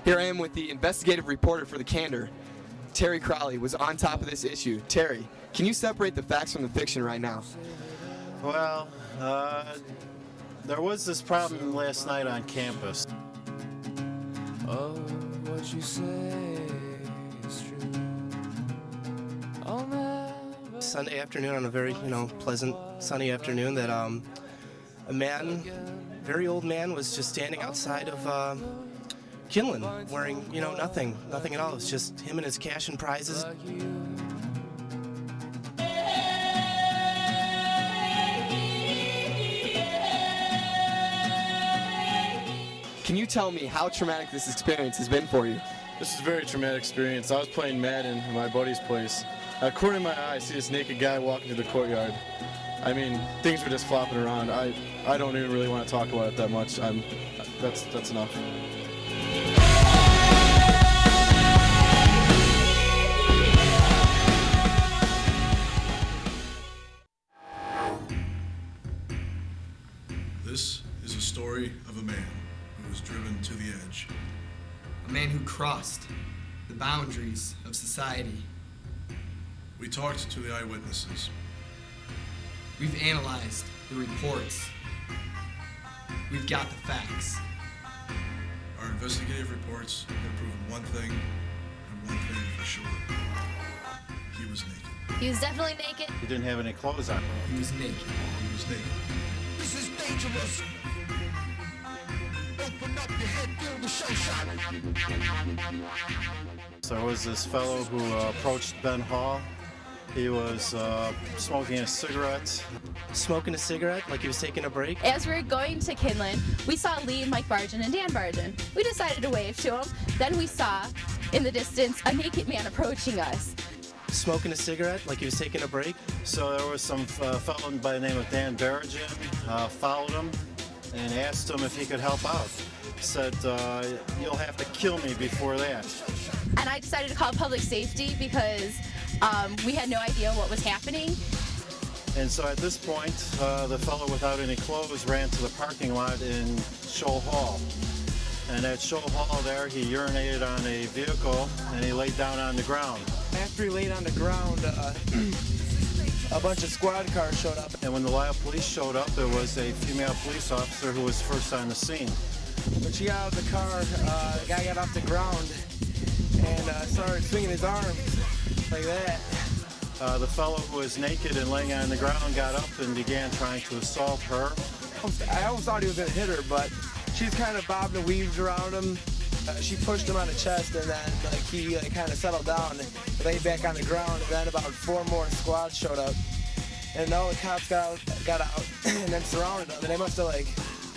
Here I am with the investigative reporter for The Candor. Terry Crowley was on top of this issue. Terry, can you separate the facts from the fiction right now? Well, there was this problem last night on campus. Oh, what you say is true. I'll never... Sunday afternoon, on a very, pleasant sunny afternoon, that a man, very old man, was just standing outside of Kinlan, wearing, nothing at all. It's just him and his cash and prizes. Can you tell me how traumatic this experience has been for you? This is a very traumatic experience. I was playing Madden at my buddy's place. According to my eye, I see this naked guy walking through the courtyard. I mean, things were just flopping around. I don't even really want to talk about it that much. That's enough. This is a story of a man who was driven to the edge. A man who crossed the boundaries of society. We talked to the eyewitnesses. We've analyzed the reports. We've got the facts. Our investigative reports have proven one thing, and one thing for sure. He was naked. He was definitely naked. He didn't have any clothes on. He was naked. He was naked. This is dangerous. Open up your head, feel the show shot. So there was this fellow who approached Ben Hall. He was smoking a cigarette. Smoking a cigarette like he was taking a break. As we were going to Kinlan, we saw Lee, Mike Bargen, and Dan Bargen. We decided to wave to him. Then we saw, in the distance, a naked man approaching us. Smoking a cigarette like he was taking a break. So there was some fellow by the name of Dan Bargen followed him and asked him if he could help out. Said, you'll have to kill me before that. And I decided to call public safety because we had no idea what was happening. And so at this point, the fellow without any clothes ran to the parking lot in Shoal Hall. And at Shoal Hall there, he urinated on a vehicle and he laid down on the ground. After he laid on the ground, a bunch of squad cars showed up. And when the Lisle police showed up, there was a female police officer who was first on the scene. When she got out of the car, the guy got off the ground and started swinging his arms like that. The fellow who was naked and laying on the ground got up and began trying to assault her. I almost thought he was going to hit her, but she's kind of bobbed and weaved around him. She pushed him on the chest, and then he kind of settled down and laid back on the ground. And then about 4 more squads showed up, and all the cops got out and then surrounded him. And they must have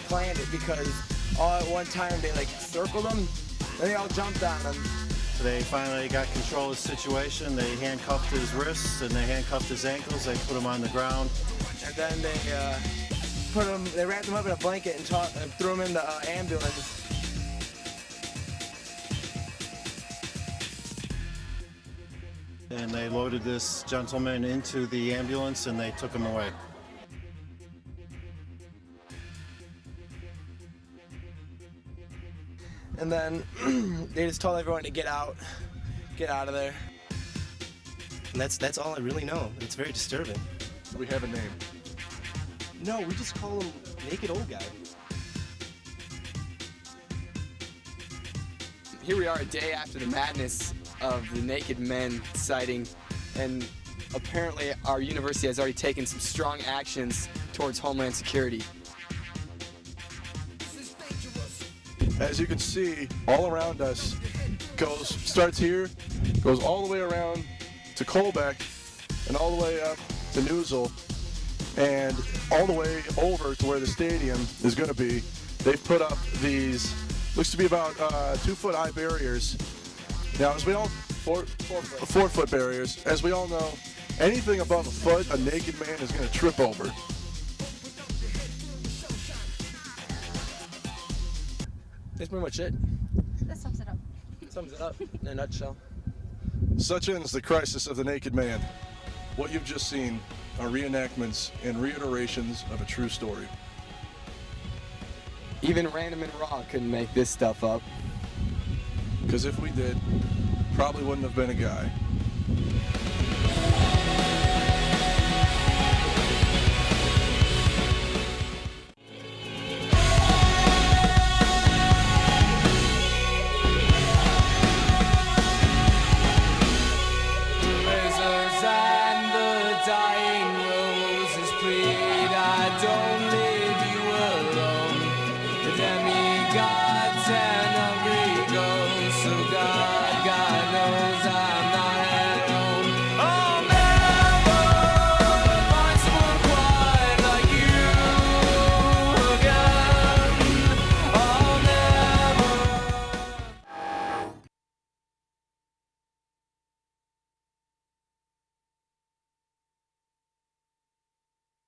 planned it because all at one time they circled him, and they all jumped on him. They finally got control of the situation. They handcuffed his wrists and they handcuffed his ankles. They put him on the ground. And then they wrapped him up in a blanket and threw him in the ambulance. And they loaded this gentleman into the ambulance and they took him away. And then they just told everyone to get out of there. And that's all I really know. It's very disturbing. Do we have a name? No, we just call him Naked Old Guy. Here we are a day after the madness of the naked men sighting, and apparently our university has already taken some strong actions towards Homeland Security. As you can see, all around us starts here, goes all the way around to Colbeck, and all the way up to Newsel, and all the way over to where the stadium is going to be. They've put up these, looks to be about 2-foot high barriers. Now, as we all, 4-foot barriers, as we all know, anything above a foot, a naked man is going to trip over. That's pretty much it. That sums it up. Sums it up in a nutshell. Such ends the crisis of the naked man. What you've just seen are reenactments and reiterations of a true story. Even Random and Raw couldn't make this stuff up. Because if we did, probably wouldn't have been a guy.